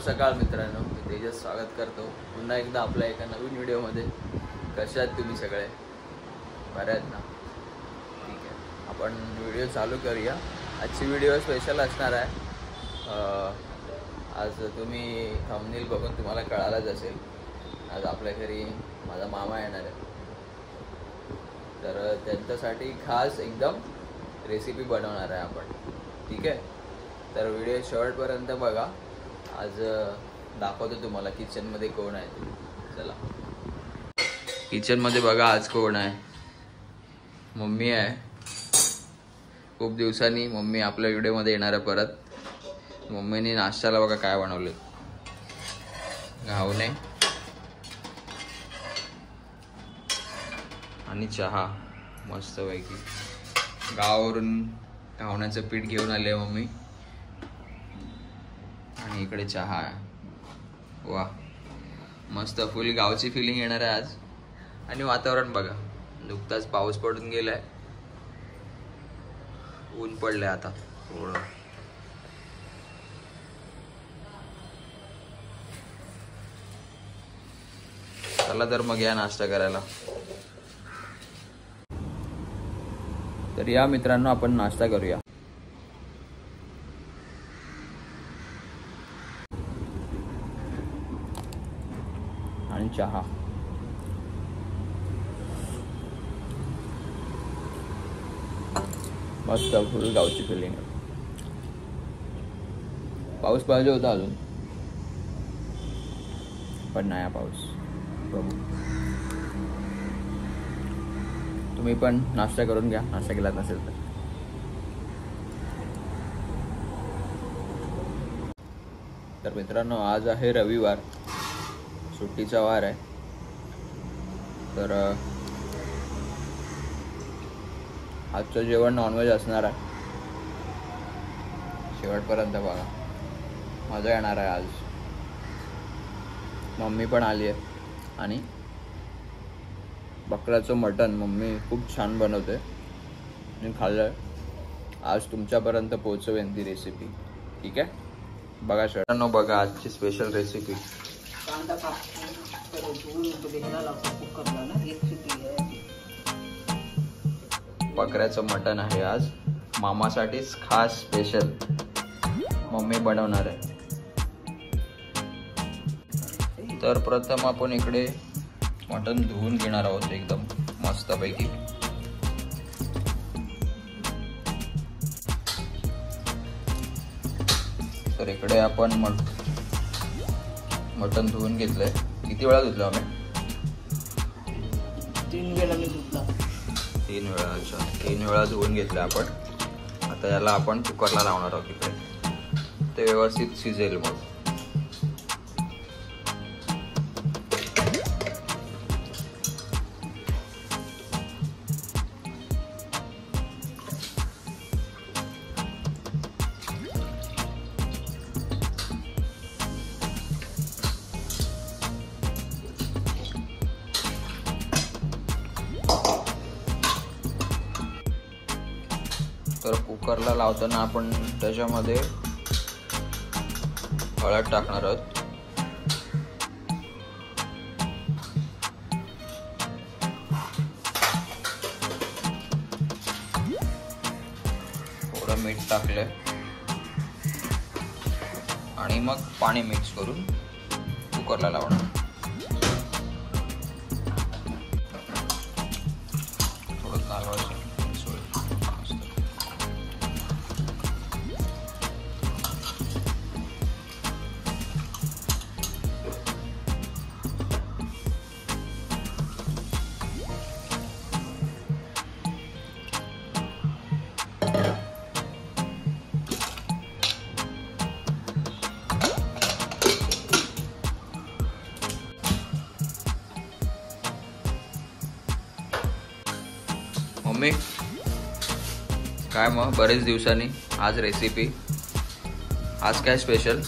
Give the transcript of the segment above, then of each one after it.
सकाळ मित्रांनो, मी तेजस स्वागत करतो पुन्हा एकदा आपल्या एका नवीन व्हिडिओमध्ये. कशा आहात तुम्ही सगळे? बरे आहेत ना? ठीक आहे, आपण व्हिडिओ चालू करूया. आजची व्हिडिओ स्पेशल असणार आहे. आज तुम्ही थंबनेल बघून तुम्हाला कळालंच असेल, आज आपल्या घरी माझा मामा येणार आहे. तर त्यांच्यासाठी खास एकदम रेसिपी बनवणार आहे आपण. ठीक आहे, तर व्हिडिओ शेवटपर्यंत बघा. आज दाखवतो तुम्हाला किचनमध्ये कोण आहे ते. चला किचनमध्ये बघा, आज कोण आहे. मम्मी आहे. खूप दिवसांनी मम्मी आपल्या व्हिडिओमध्ये येणार आहे परत. मम्मीने नाश्त्याला बघा काय बनवले, घावणे आणि चहा मस्तपैकी. गावावरून घावण्याचं पीठ घेऊन आले मम्मी आणि इकडे चहा आहे. वा, मस्त फुल गावची फिलिंग येणार आहे आज. आणि वातावरण बघा, नुकताच पाऊस पडून गेलाय, ऊन पडलंय आता थोडं. चला तर मग या नाश्ता करायला. तर या मित्रांनो, आपण नाश्ता करूया. आणि चहा. मस्त फुल गावची फिलिंग. पाऊस पाहिजे होता अजून, पण नाही पाऊस. बघू, तुम्ही पण नाश्ता करून घ्या, नाश्ता केला नसेल तर. मित्रांनो, आज आहे रविवार, सुट्टीचा वार आहे. तर आजचं जेवण नॉनव्हेज असणार आहे. शेवटपर्यंत बघा, मजा येणार आहे आज. मम्मी पण आली आहे आणि बकऱ्याचं मटण मम्मी खूप छान बनवते. मी खाल्लं. आज तुमच्यापर्यंत पोहोचवेन ती रेसिपी. ठीक आहे, बघा शेवटांनो, बघा आजची स्पेशल रेसिपी. बकऱ्याचं मटण आहे आज. मामासाठीच खास स्पेशल मम्मी बनवणार आहे. तर प्रथम आपण इकडे मटण धुवून घेणार आहोत एकदम मस्तपैकी. तर इकडे आपण मटण धुवून घेतलंय. किती वेळा धुतलं आम्ही? 3 वेळा मी धुतला. 3 वेळा. अच्छा, 3 वेळा धुवून घेतलं आपण. आता याला आपण कुकरला लावणार आहोत इकडे. ते व्यवस्थित शिजेल मग. तर कुकरला लावताना आपण त्याच्यामध्ये हळद टाकणार आहोत. थोडं मीठ टाकलंय आणि मग पाणी मिक्स करून कुकरला लावणार. थोडं कालवायचं. मम्मी काय मग, बरेच दिवसांनी आज रेसिपी. आज काय स्पेशल?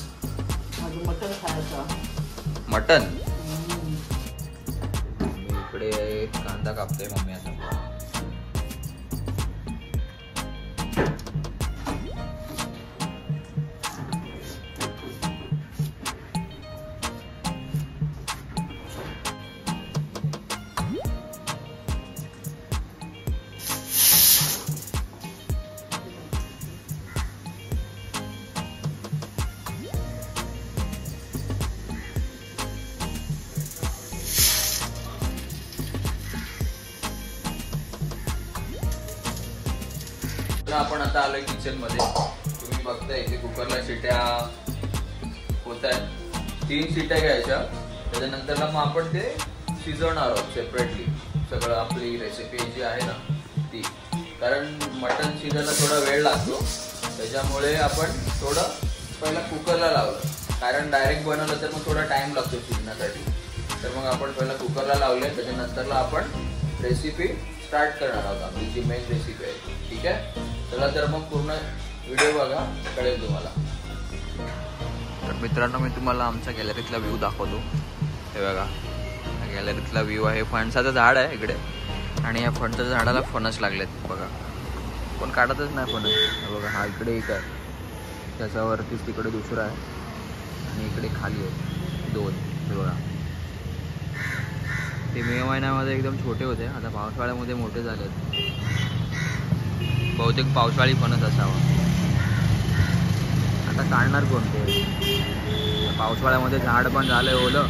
मटण खायचं. मटण. इकडे कांदा कापते मम्मी आता. तर आपण आता आलोय किचन मध्ये. तुम्ही बघताय इथे कुकरला शिट्या होत आहेत. 3 शिट्या घ्यायच्या. त्याच्यानंतर मग आपण ते शिजवणार आहोत सेपरेटली. सगळं आपली रेसिपी जी आहे ना ती, कारण मटण शिजायला थोडा वेळ लागतो. त्याच्यामुळे आपण थोडं पहिला कुकरला लावलं, कारण डायरेक्ट बनवलं तर मग थोडा टाइम लागतो शिजण्यासाठी. तर मग आपण पहिला कुकरला लावले. त्याच्यानंतरला आपण रेसिपी स्टार्ट करणार आहोत. आपली जी मेन रेसिपी आहे. ठीक आहे, चला तर मग पूर्ण व्हिडिओ बघा, कळेल तुम्हाला. तर मित्रांनो, मी तुम्हाला आमच्या गॅलरीतला व्ह्यू दाखवतो. हे बघा, गॅलरीतला व्ह्यू आहे. फणसाचं झाड आहे इकडे, आणि या फणसाच्या झाडाला फणस लागलेत बघा. पण काढतच नाही फणस. हे बघा, हा इकडे एक आहे, त्याच्यावरतीच तिकडे दुसरा आहे, आणि इकडे खाली आहे 2. हे बघा, ते मे महिन्यामध्ये एकदम छोटे होते, आता पावसाळ्यामध्ये मोठे झालेत. बहुतेक पावसाळी फणस असावा. आता काढणार कोणते? पावसाळ्यामध्ये झाड पण झालंय ओलं,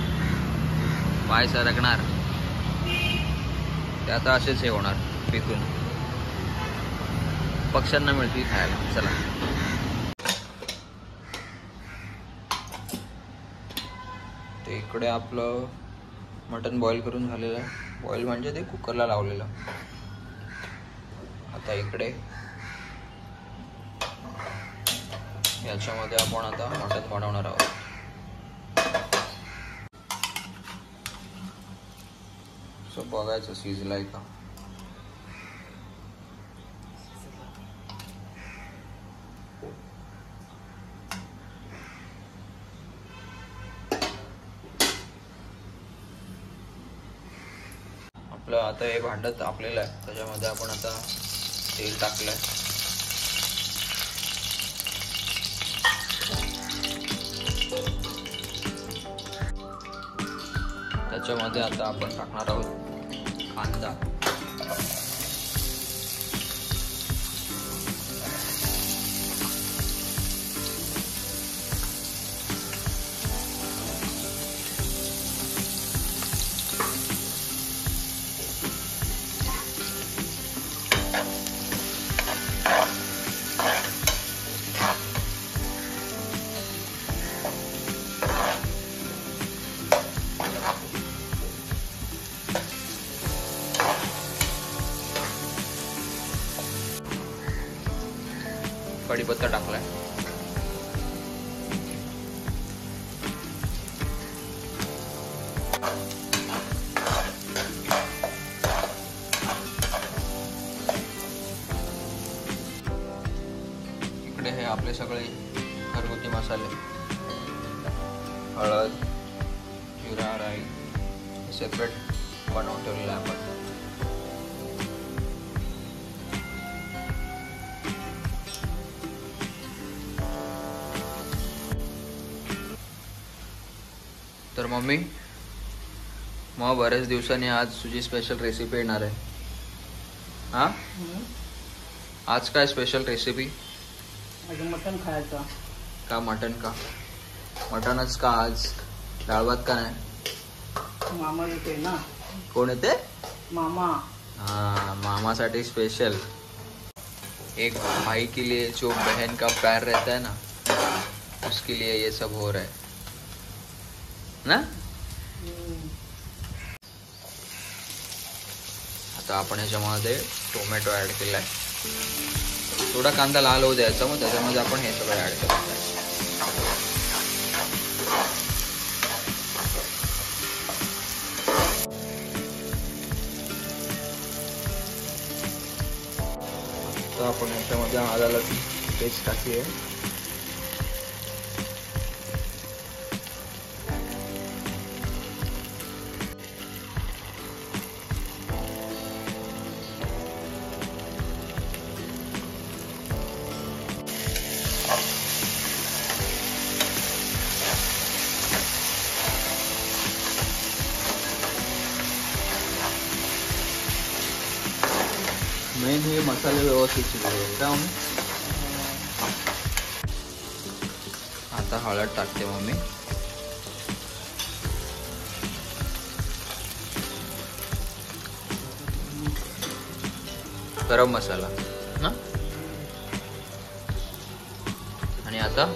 पाय सरकणार, ते आता असेच हे होणार पिकून. पक्ष्यांना मिळतील खायला. चला, ते इकडे आपलं मटण बॉईल करून झालेलं आहे. बॉईल म्हणजे ते कुकरला लावलेलं. आता इकडे याच्यामध्ये आपण आता मटण बनवणार आहोत. सो बघायचं शिजलाय का. आपलं आता हे भांडं तापलेलं आहे. त्याच्यामध्ये आपण आता तेल टाकलंय. त्याच्यामध्ये आता आपण टाकणार आहोत कांदा. कढीपत्ता टाकलाय. इकडे हे आपले सगळे घरगुती मसाले, हळद, जिरा, राई सेपरेट बनवून ठेवलेलं आहे आपण. तर मम्मी, मग बऱ्याच दिवसांनी आज तुझी स्पेशल रेसिपी येणार आहे. हा, आज काय स्पेशल रेसिपी? मटण खायचं. का मटण का? मटणच का आज? डाळ भात का नाही? मामा येते ना. कोण येते? मामा. हाँ, मामा साठी स्पेशल. एक भाई के लिए जो बहन का प्यार रहता है ना, उसके लिए ये सब हो रहा है ना. आता आपण ह्याच्यामध्ये टोमॅटो ऍड केलाय. थोडा कांदा लाल होऊ द्यायचा, मग त्याच्यामध्ये आपण हे सगळं ऍड करायचं. तर आपण ह्याच्यामध्ये आलं लसूण पेस्ट टाकली आहे. मेन हे मसाले व्यवस्थित शिजले का मम्मी. आता हळद टाकते मम्मी. गरम मसाला ना. आता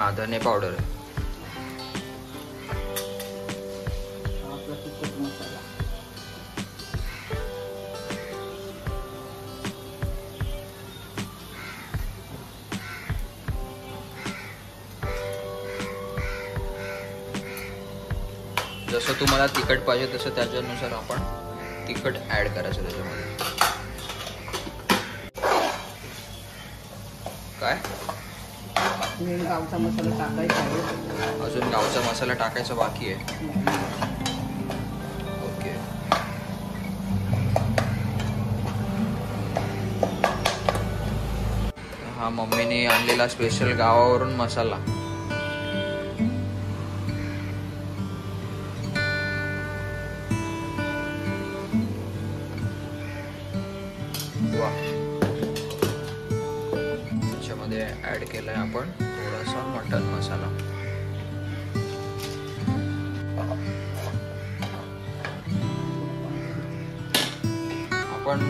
हा धने पावडर आहे. आपला तिखट मसाला. जसं तुम्हाला तिखट पाहिजे तसं त्याच्यानुसार आपण तिखट ऍड करायचं त्याच्यामध्ये. काय मेन गावचा मसाला टाकायचा आहे. अजून गावचा मसाला टाकायचा बाकी आहे. ओके. हा मम्मीने आणलेला स्पेशल गावावरून मसाला. वा. त्याच्यामध्ये ऍड केलाय आपण थोडासा मटन मसाला. आपण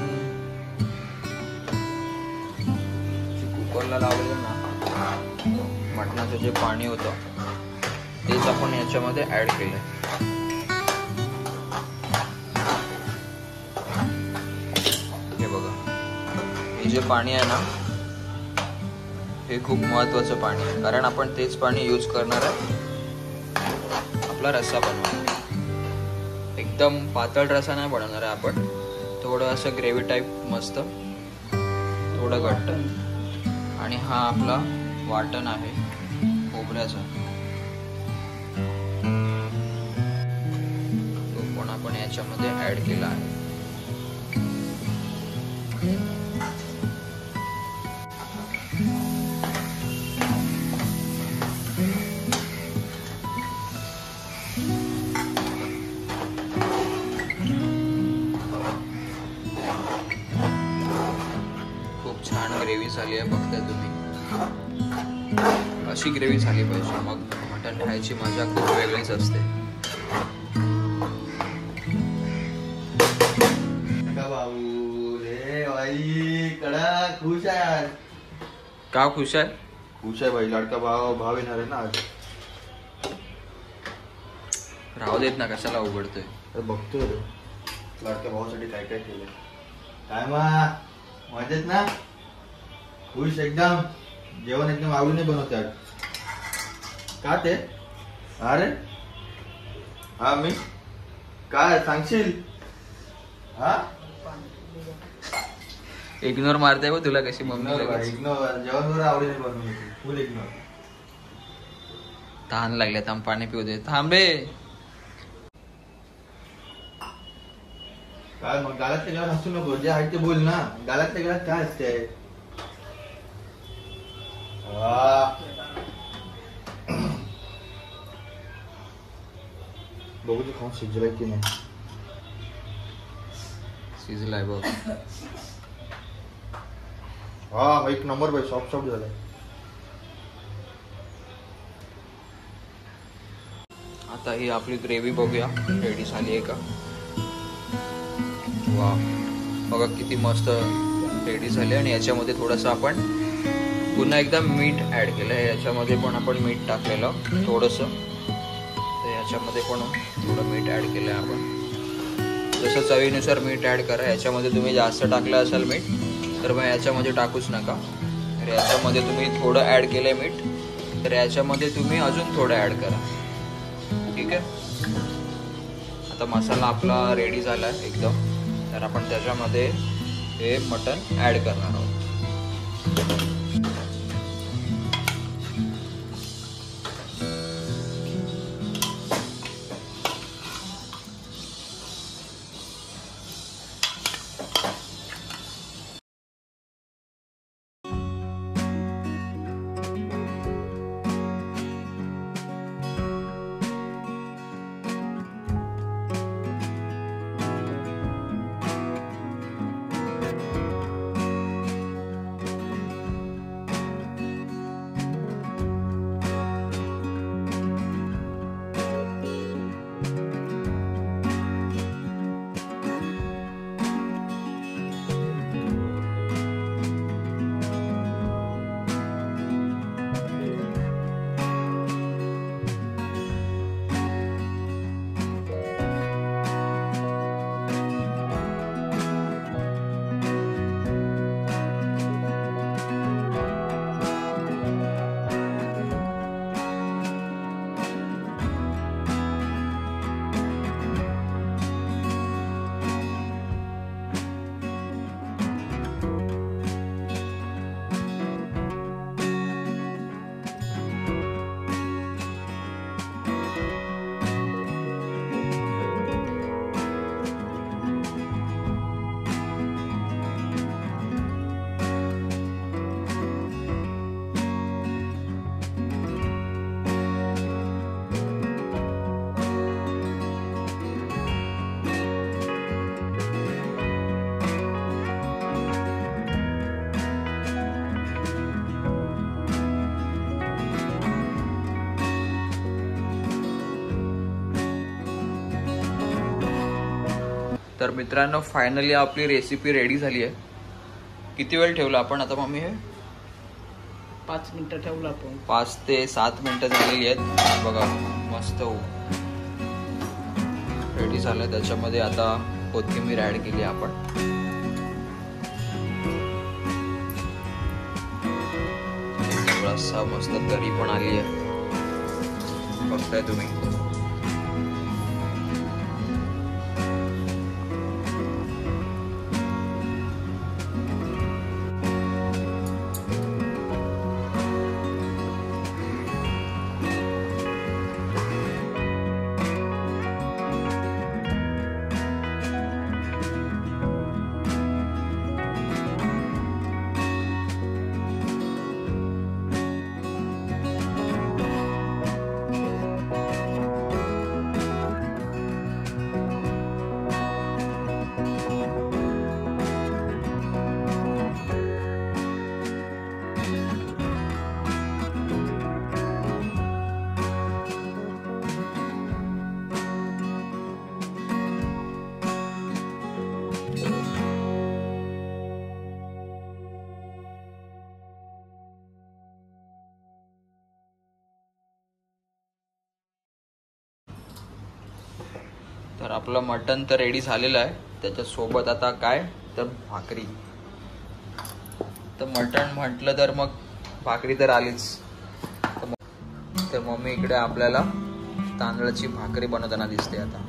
कुकरला लावलेलं ना मटणाचं जे पाणी होतं तेच आपण याच्यामध्ये ऍड केलंय. हे बघा, हे जे पाणी आहे ना हे खूप महत्वाचं पाणी आहे, कारण आपण तेच पाणी यूज करणार आहे आपला रस्सा बनवायला. एकदम पातळ रस्सा नाही बनवणार आहे आपण, थोडं असं ग्रेव्ही टाईप मस्त, थोडं घट्ट. आणि हा आपला वाटण आहे खोबऱ्याचा, तो पण आपण याच्यामध्ये ऍड केला आहे. छान ग्रेव्ही झाली आहे, बघताय तुम्ही. अशी ग्रेव्ही झाली पाहिजे, मग मटण खायची मजा खूप वेगळीच असते. भाऊ रे भाई कडा खुश आहे आज. का खुश आहे? खुश आहे भाई, लाडका भाव येणार आहे ना आज. राहू देत ना, कशाला उघडतोय. तर बघतोय लाडक्या भावासाठी काय काय केलंय. काय मजेत ना? खुश एकदम. जेवण एकदम आवडीने बनवते आज. का ते? अरे हा मी काय सांगशील? हा इग्नोर मारते बघ तुला कशी मम्मी. इग्नोर. जेवण बरं आवडीने बनवून फुल इग्नोर. तहान लागले, थांब पाणी पिऊ दे. थांबे. काय मग गालातल्या गालात हसू नको, जे आहे ते बोल ना. गालातल्या गालात काय असते? बघू तू खाऊन शिजलाय की नाही. शिजलाय बघ. हा एक नंबर बाई, सॉफ्ट सॉफ्ट झालाय. आता ही आपली ग्रेव्ही बघूया रेडी झाली आहे का. वा, बघा किती मस्त रेडी झाली. आणि याच्यामध्ये थोडंसं आपण पुन्हा एकदा मीठ ऍड केलं आहे. याच्यामध्ये पण आपण मीठ टाकलेलं थोडंसं, तर याच्यामध्ये पण थोडं मीठ ऍड केलं आहे आपण. जसं चवीनुसार मीठ ऍड करा. याच्यामध्ये तुम्ही जास्त टाकलं असाल मीठ तर मग याच्यामध्ये टाकूच नका. तर याच्यामध्ये तुम्ही थोडं ऍड केलंय मीठ, तर याच्यामध्ये तुम्ही अजून थोडं ऍड करा. ठीक आहे. आता मसाला आपला रेडी झाला आहे एकदम. तर आपण त्याच्यामध्ये हे मटण ऍड करणार आहोत. तर मित्रांनो फायनली आपली रेसिपी रेडी झाली आहे. किती वेळ ठेवला आपण आता मम्मी? हे 5 मिनिटं ठेवलं आपण. 5 ते 7 मिनिटं झालेली आहेत. बघा मस्त रेडी झालं. त्याच्यामध्ये आता कोथिंबीर ऍड केली आपण. रस्सा मस्त तरी पण आली आहे, बघताय तुम्ही. तर आपलं मटण तर रेडी झालेलं आहे. त्याच्यासोबत आता काय तर भाकरी. तर मटण म्हटलं तर मग भाकरी तर आलीच. तर मम्मी इकडे आपल्याला तांदळाची भाकरी बनवताना दिसते आता.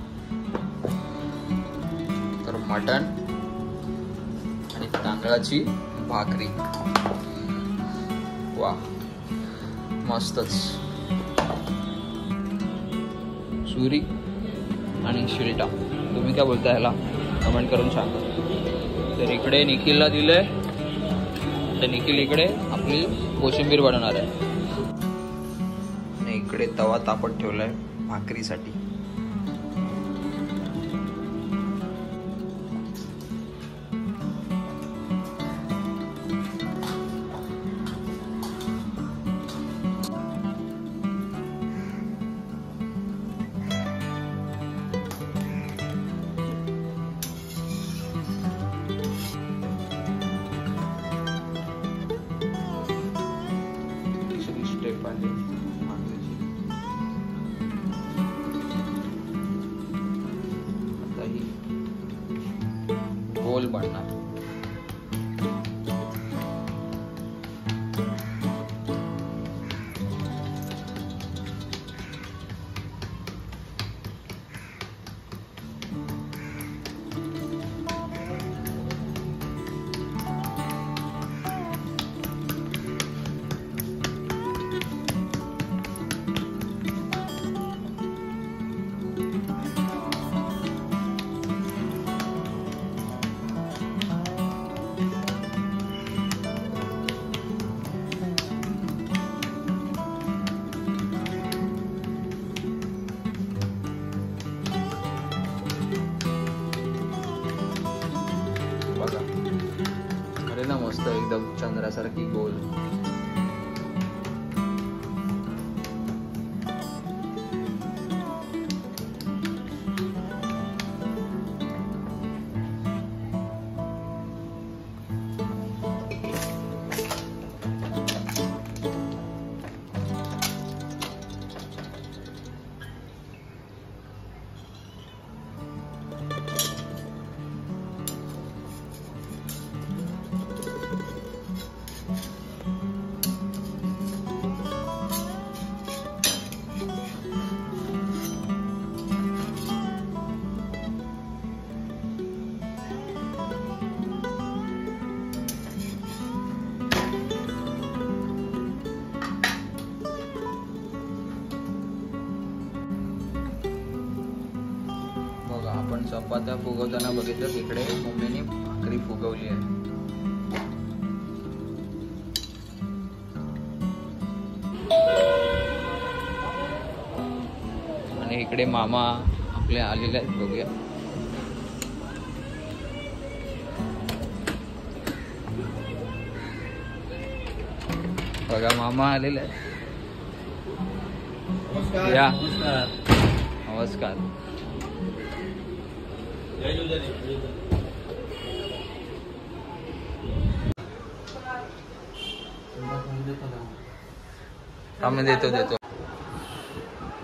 तर मटण आणि तांदळाची भाकरी, वा मस्तच. सुरी आणि शिलटा, तुम्ही काय बोलता ह्याला कमेंट करून सांगा. तर इकडे निखिलला दिलंय, तर निखिल इकडे आपली कोशिंबीर बनवणार आहे. आणि इकडे तवा तापत ठेवलाय भाकरीसाठी. गोल बनणार. बघा अरे ना मस्त एकदम चंद्रासारखी गोल. आपण चपात्या फुगवताना बघितलं, तिकडे मम्मीने भाकरी फुगवली आहे. आणि इकडे मामा आपले आलेले आहेत, बघूया. बघा मामा आलेले आहेत. या नमस्कार. आम्ही देतो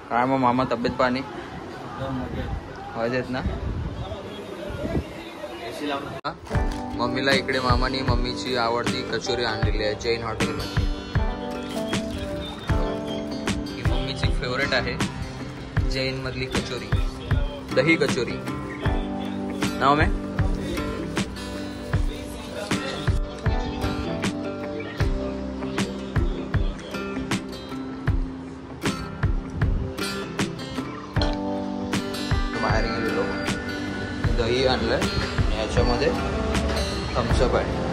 काय मग मामा तब्येत पाणी मजेत ना. मम्मीला इकडे मामानी मम्मीची आवडती कचोरी आणलेली आहे जैन हॉटेलमध्ये. ही मम्मीची फेवरेट आहे जैन मधली कचोरी, दही कचोरी नाव में. बाहेर गेलेलो दही आणलंय, याच्यामध्ये थम्सअप आहे.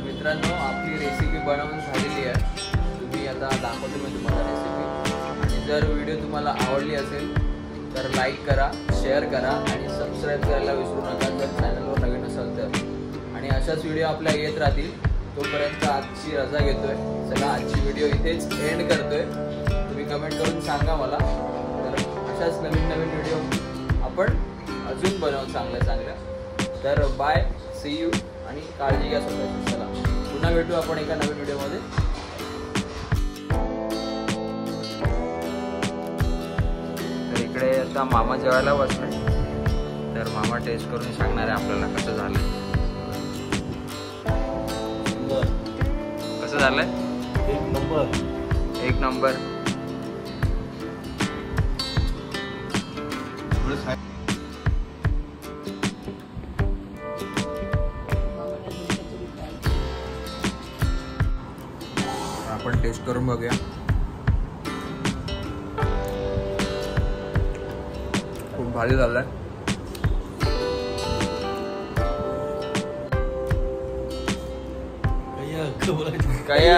मित्रांनो आपली रेसिपी बनवून झालेली आहे. तुम्ही आता दाखवतो मी तुम्हाला रेसिपी. आणि जर व्हिडिओ तुम्हाला आवडली असेल तर लाईक करा, शेअर करा आणि सबस्क्राईब करायला विसरू नका जर चॅनलवर नवीन असाल तर. आणि अशाच व्हिडिओ आपल्या येत राहतील. तोपर्यंत आजची रजा घेतोय. चला आजची व्हिडिओ इथेच एंड करतोय. तुम्ही कमेंट करून सांगा मला. तर अशाच नवीन व्हिडिओ आपण अजून बनवू चांगल्या. तर बाय, सी यू आणि काळजी घ्या स्वतःची. चला पुन्हा भेटू आपण एका नवीन व्हिडिओमध्ये. तर इकडे आता मामा जेवायला बसले. तर मामा टेस्ट करून सांगणार आहे आपल्याला कसं झालंय. कसं झालंय? एक नंबर. आपण टेस्ट करून बघूया. खूप भारी झालंय. काय